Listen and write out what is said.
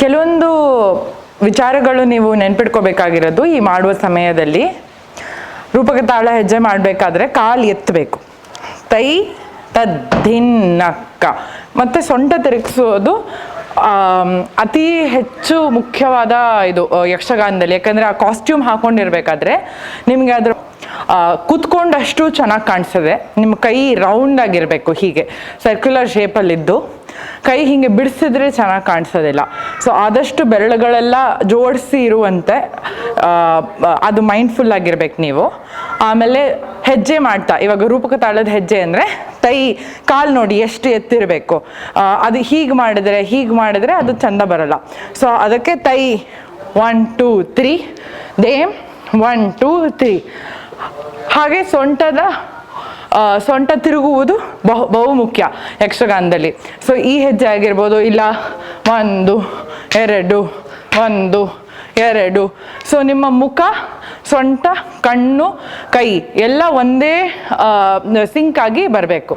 ಕೆಲವೊಂದು ವಿಚಾರಗಳು ನೀವು ನೆನ್ಪಿಟ್ಕೋಬೇಕಾಗಿರೋದು ಈ ಮಾಡುವ ಸಮಯದಲ್ಲಿ. ರೂಪಕ ತಾಳ ಹೆಜ್ಜೆ ಮಾಡಬೇಕಾದ್ರೆ ಕಾಲು ಎತ್ತಬೇಕು. ತೈ ತದ್ದಿನ್ನಕ್ಕ. ಮತ್ತು ಸೊಂಟ ತಿರುಗಿಸೋದು ಅತಿ ಹೆಚ್ಚು ಮುಖ್ಯವಾದ ಇದು ಯಕ್ಷಗಾನದಲ್ಲಿ. ಯಾಕಂದರೆ ಆ ಕಾಸ್ಟ್ಯೂಮ್ ಹಾಕೊಂಡಿರ್ಬೇಕಾದ್ರೆ ನಿಮಗೆ ಅದ್ರ ಕೂತ್ಕೊಂಡಷ್ಟು ಚೆನ್ನಾಗಿ ಕಾಣಿಸ್ತದೆ. ನಿಮ್ಮ ಕೈ ರೌಂಡ್ ಆಗಿರಬೇಕು, ಹೀಗೆ ಸರ್ಕ್ಯುಲರ್ ಶೇಪಲ್ಲಿದ್ದು ಕೈ ಹೀಗೆ ಬಿಡಿಸಿದ್ರೆ ಚೆನ್ನಾಗಿ ಕಾಣಿಸೋದಿಲ್ಲ. ಸೊ ಆದಷ್ಟು ಬೆರಳುಗಳೆಲ್ಲ ಜೋಡಿಸಿ ಇರುವಂತೆ ಅದು ಮೈಂಡ್ಫುಲ್ ಆಗಿರ್ಬೇಕು ನೀವು. ಆಮೇಲೆ ಹೆಜ್ಜೆ ಮಾಡ್ತಾ, ಇವಾಗ ರೂಪಕ ತಾಳದ ಹೆಜ್ಜೆ ಅಂದರೆ ಕಾಲು ನೋಡಿ ಎಷ್ಟು ಎತ್ತಿರಬೇಕು. ಅದು ಹೀಗೆ ಮಾಡಿದ್ರೆ ಅದು ಚಂದ ಬರಲ್ಲ. ಸೊ ಅದಕ್ಕೆ 1 2 3 ದೇಮ್ 1 2 3. ಹಾಗೆ ಸೊಂಟ ತಿರುಗುವುದು ಬಹು ಮುಖ್ಯ ಯಕ್ಷಗಾನದಲ್ಲಿ. ಸೊ ಈ ಹೆಜ್ಜೆ ಆಗಿರ್ಬೋದು, ಇಲ್ಲ 1 2 1 2. ಸೊ ನಿಮ್ಮ ಮುಖ, ಸೊಂಟ, ಕಣ್ಣು, ಕೈ ಎಲ್ಲ ಒಂದೇ ಸಿಂಕ್ ಆಗಿ ಬರಬೇಕು.